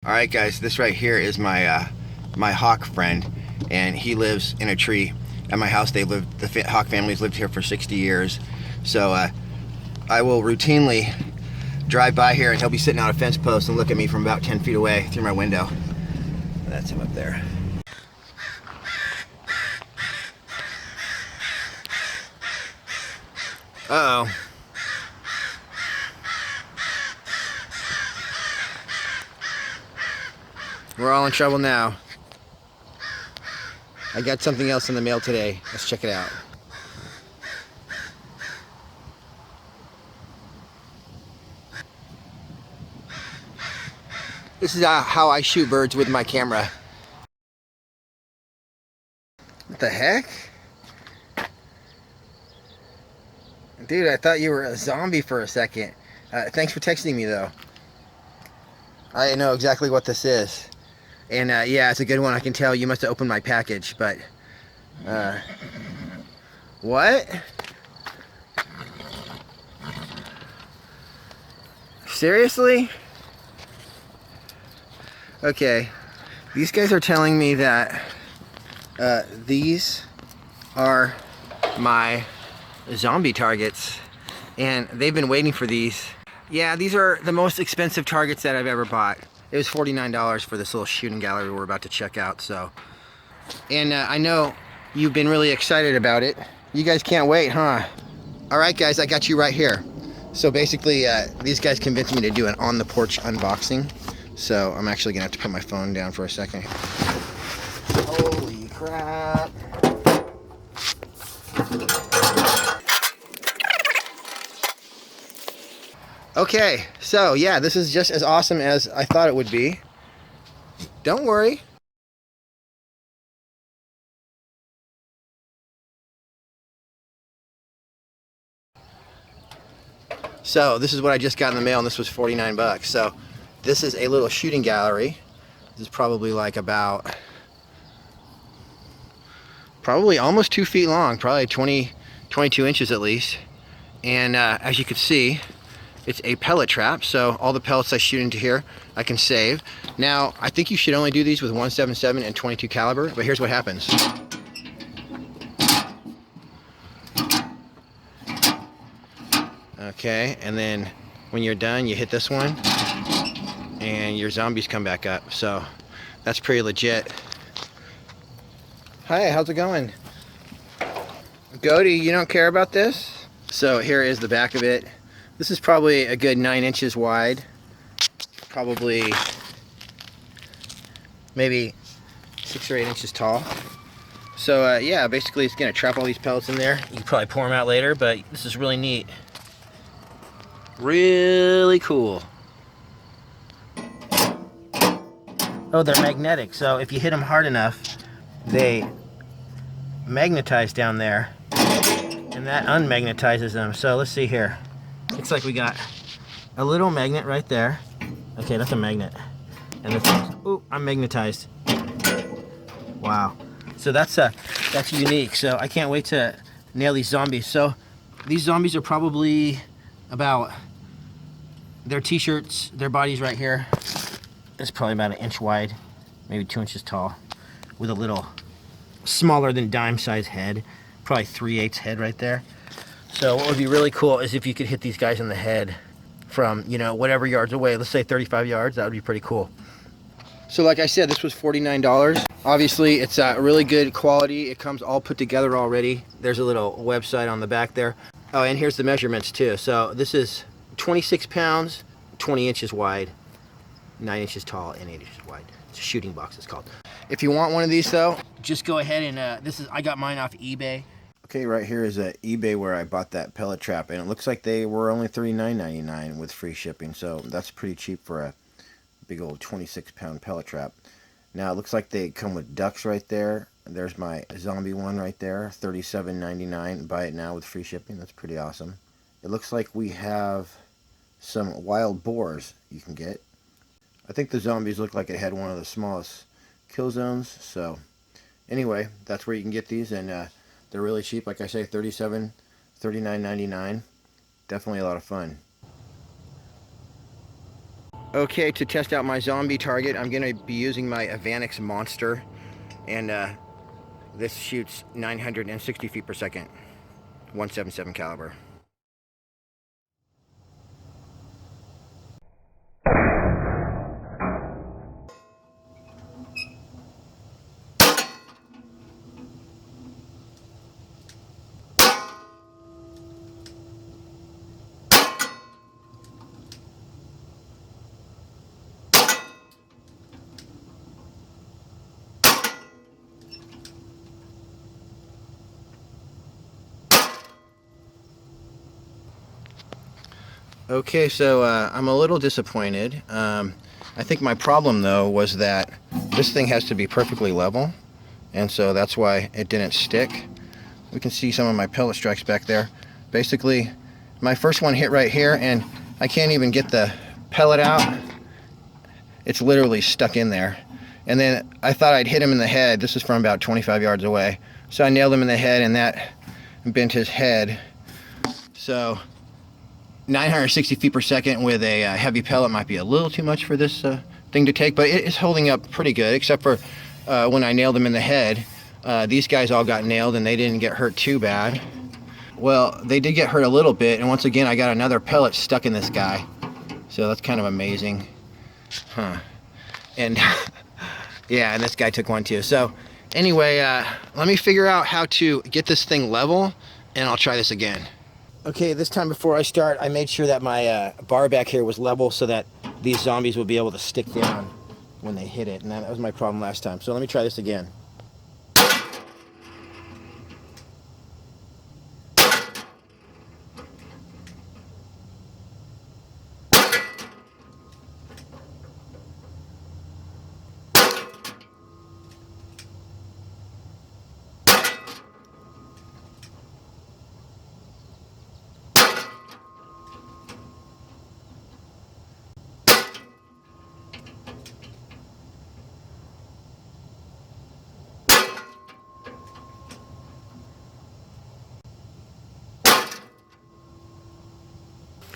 Alright guys, this right here is my my hawk friend, and he lives in a tree at my house. The hawk family's lived here for 60 years. So I will routinely drive by here and he'll be sitting on a fence post and look at me from about 10 feet away through my window. That's him up there. Uh-oh. We're all in trouble now. I got something else in the mail today. Let's check it out. This is how I shoot birds with my camera. What the heck? Dude, I thought you were a zombie for a second. Thanks for texting me though. I know exactly what this is. And yeah, it's a good one. I can tell you must have opened my package, but what? Seriously? Okay, these guys are telling me that these are my zombie targets, and they've been waiting for these. Yeah, these are the most expensive targets that I've ever bought. It was $49 for this little shooting gallery we're about to check out. So, and I know you've been really excited about it. You guys can't wait, huh? All right, guys, I got you right here. So basically, these guys convinced me to do an on the porch unboxing. So I'm actually gonna have to put my phone down for a second. Holy crap. Okay, so yeah, this is just as awesome as I thought it would be. Don't worry. So this is what I just got in the mail, and this was 49 bucks. So this is a little shooting gallery. This is probably like probably almost 2 feet long, probably 22 inches at least. And as you can see, it's a pellet trap, so all the pellets I shoot into here, I can save. Now, I think you should only do these with 177 and 22 caliber, but here's what happens. Okay, and then when you're done, you hit this one, and your zombies come back up. So that's pretty legit. Hi, how's it going? Goaty, you don't care about this? So here is the back of it. This is probably a good 9 inches wide, probably maybe 6 or 8 inches tall. So yeah, basically it's gonna trap all these pellets in there. You can probably pour them out later, but this is really neat. Really cool. Oh, they're magnetic, so if you hit them hard enough, they magnetize down there, and that unmagnetizes them. So let's see here. Looks like we got a little magnet right there. Okay, that's a magnet. And this one's, ooh, I'm magnetized. Wow. So that's unique. So I can't wait to nail these zombies. So these zombies are probably about, their t-shirts, their bodies right here, is probably about 1 inch wide, maybe 2 inches tall, with a little smaller than dime size head, probably 3/8 head right there. So what would be really cool is if you could hit these guys in the head from, you know, whatever yards away. Let's say 35 yards. That would be pretty cool. So like I said, this was $49. Obviously, it's really good quality. It comes all put together already. There's a little website on the back there. Oh, and here's the measurements too. So this is 26 pounds, 20 inches wide, 9 inches tall, and 8 inches wide. It's a shooting box, it's called. If you want one of these though, just go ahead and I got mine off eBay. Okay, right here is eBay where I bought that pellet trap, and it looks like they were only $39.99 with free shipping, so that's pretty cheap for a big old 26-pound pellet trap. Now it looks like they come with ducks right there. There's my zombie one right there, $37.99. Buy it now with free shipping. That's pretty awesome. It looks like we have some wild boars you can get. I think the zombies look like it had one of the smallest kill zones. So anyway, that's where you can get these, and they're really cheap. Like I say, $39.99. Definitely a lot of fun. Okay, to test out my zombie target, I'm going to be using my Avanix Monster, and this shoots 960 feet per second, 177 caliber. Okay, so I'm a little disappointed. I think my problem though was that this thing has to be perfectly level, and so that's why it didn't stick. We can see some of my pellet strikes back there. Basically, my first one hit right here, and I can't even get the pellet out. It's literally stuck in there. And then I thought I'd hit him in the head. This is from about 25 yards away. So I nailed him in the head, and that bent his head. So 960 feet per second with a heavy pellet might be a little too much for this thing to take, but it is holding up pretty good, except for when I nailed him in the head. These guys all got nailed and they didn't get hurt too bad. Well, they did get hurt a little bit, and once again I got another pellet stuck in this guy. So that's kind of amazing. And yeah, and this guy took one too. So anyway, let me figure out how to get this thing level, and I'll try this again. Okay, this time before I start, I made sure that my bar back here was level so that these zombies would be able to stick down when they hit it, and that was my problem last time. So let me try this again.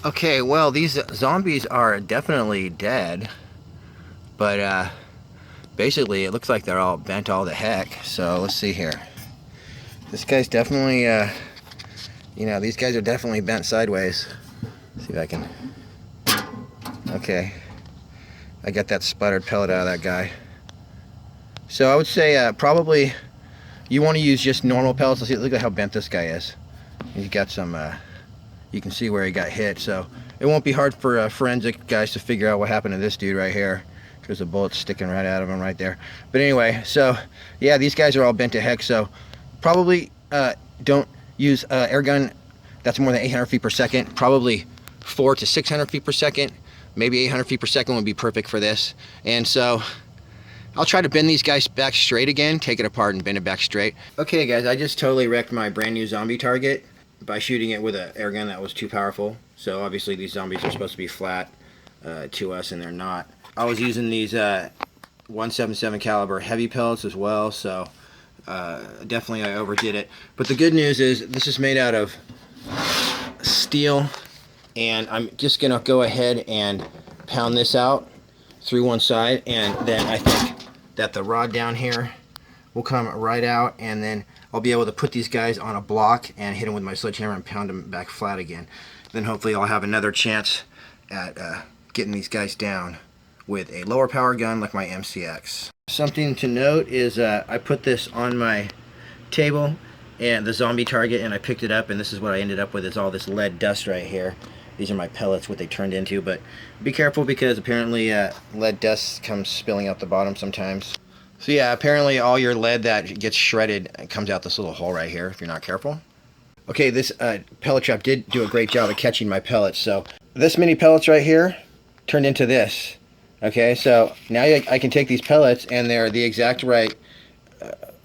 Okay, well, these zombies are definitely dead, but basically it looks like they're all bent all to heck. So let's see here. This guy's definitely, you know, these guys are definitely bent sideways. Let's see if I can. Okay, I got that sputtered pellet out of that guy. So I would say probably you want to use just normal pellets. Let's see, look at how bent this guy is. He's got some. You can see where he got hit, so it won't be hard for forensic guys to figure out what happened to this dude right here. There's a bullet sticking right out of him right there. But anyway, so yeah, these guys are all bent to heck, so probably don't use airgun that's more than 800 feet per second. Probably 400 to 600 feet per second. Maybe 800 feet per second would be perfect for this. And so I'll try to bend these guys back straight again, take it apart and bend it back straight. Okay guys, I just totally wrecked my brand new zombie target by shooting it with an airgun that was too powerful. So obviously these zombies are supposed to be flat to us, and they're not. I was using these 177 caliber heavy pellets as well, so definitely I overdid it. But the good news is this is made out of steel, and I'm just gonna go ahead and pound this out through one side, and then I think that the rod down here will come right out, and then I'll be able to put these guys on a block and hit them with my sledgehammer and pound them back flat again. Then hopefully I'll have another chance at getting these guys down with a lower power gun like my MCX. Something to note is I put this on my table and the zombie target, and I picked it up, and this is what I ended up with, is all this lead dust right here. These are my pellets, what they turned into, but be careful because apparently lead dust comes spilling out the bottom sometimes. So yeah, apparently all your lead that gets shredded comes out this little hole right here if you're not careful. Okay, this pellet trap did do a great job of catching my pellets. So this many pellets right here turned into this. Okay, so now I can take these pellets, and they're the exact right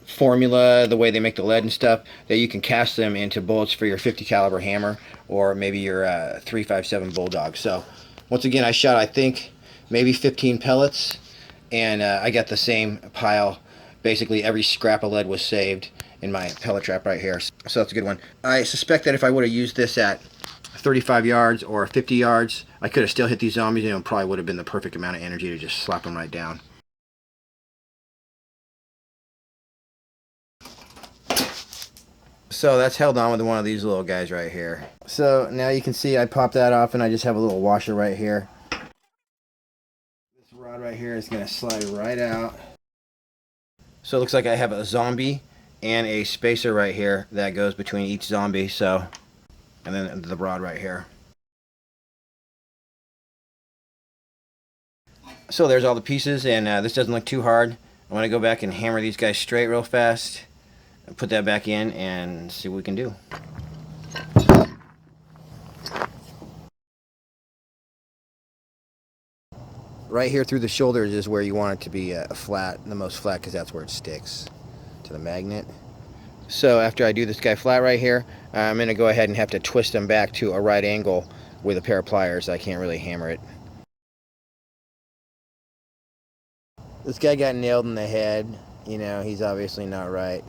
formula, the way they make the lead and stuff, that you can cast them into bullets for your 50 caliber hammer or maybe your 357 Bulldog. So once again, I shot, I think, maybe 15 pellets, and I got the same pile. Basically every scrap of lead was saved in my pellet trap right here. So that's a good one. I suspect that if I would have used this at 35 yards or 50 yards, I could have still hit these zombies, and it probably would have been the perfect amount of energy to just slap them right down. So that's held on with one of these little guys right here. So now you can see I pop that off, and I just have a little washer right here. This rod right here is going to slide right out. So it looks like I have a zombie and a spacer right here that goes between each zombie. So, and then the rod right here. So there's all the pieces, and this doesn't look too hard. I'm going to go back and hammer these guys straight real fast. And put that back in and see what we can do. Right here through the shoulders is where you want it to be flat, the most flat, because that's where it sticks to the magnet. So after I do this guy flat right here, I'm going to go ahead and have to twist them back to a right angle with a pair of pliers. I can't really hammer it. This guy got nailed in the head. You know, he's obviously not right.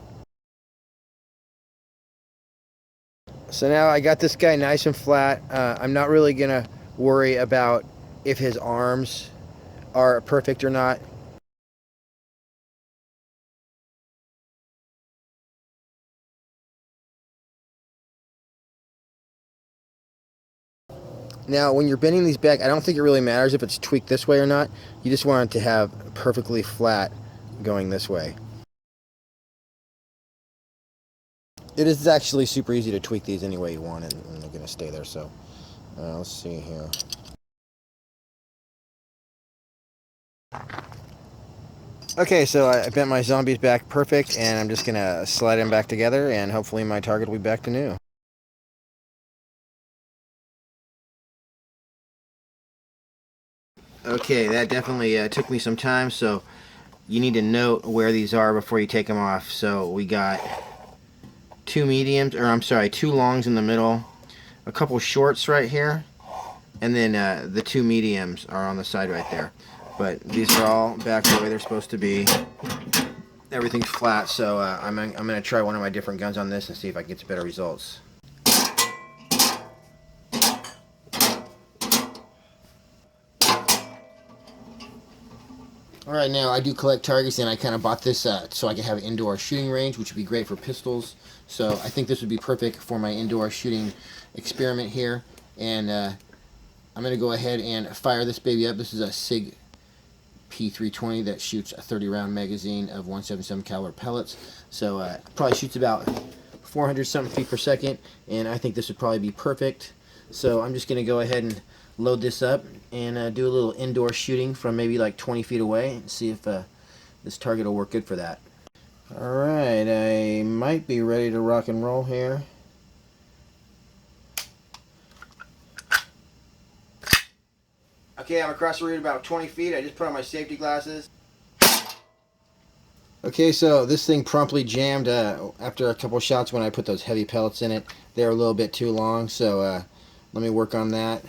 So now I got this guy nice and flat. I'm not really going to worry about if his arms are perfect or not. Now, when you're bending these back, I don't think it really matters if it's tweaked this way or not. You just want it to have perfectly flat going this way. It is actually super easy to tweak these any way you want, and they're going to stay there. So let's see here. Okay, so I bent my zombies back perfect, and I'm just going to slide them back together, and hopefully my target will be back to new. Okay, that definitely took me some time, so you need to note where these are before you take them off. So we got two longs in the middle, a couple shorts right here, and then the two mediums are on the side right there. But these are all back the way they're supposed to be. Everything's flat, so I'm going to try one of my different guns on this and see if I can get some better results. Alright, now I do collect targets, and I kind of bought this so I can have an indoor shooting range, which would be great for pistols. So I think this would be perfect for my indoor shooting experiment here. And I'm going to go ahead and fire this baby up. This is a SIG P320 that shoots a 30-round magazine of 177 caliber pellets. So it probably shoots about 400 something feet per second, and I think this would probably be perfect. So I'm just going to go ahead and load this up and do a little indoor shooting from maybe like 20 feet away and see if this target will work good for that. Alright, I might be ready to rock and roll here. Okay, I'm across the route about 20 feet. I just put on my safety glasses. Okay, so this thing promptly jammed after a couple shots when I put those heavy pellets in it. They were a little bit too long, so let me work on that.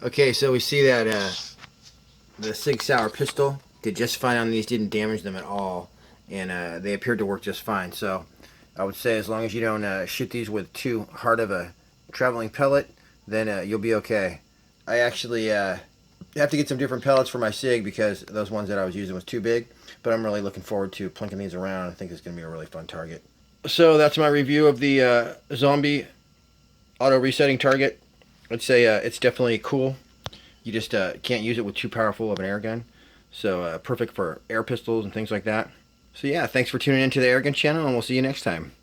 Okay, so we see that the Sig Sauer pistol did just fine on these, didn't damage them at all, and they appeared to work just fine. So I would say as long as you don't shoot these with too hard of a traveling pellet, then you'll be okay. I actually have to get some different pellets for my Sig because those ones that I was using was too big, but I'm really looking forward to plinking these around. I think it's going to be a really fun target. So that's my review of the zombie auto resetting target. I'd say it's definitely cool. You just can't use it with too powerful of an air gun. So perfect for air pistols and things like that. So yeah, thanks for tuning into the Airgun channel, and we'll see you next time.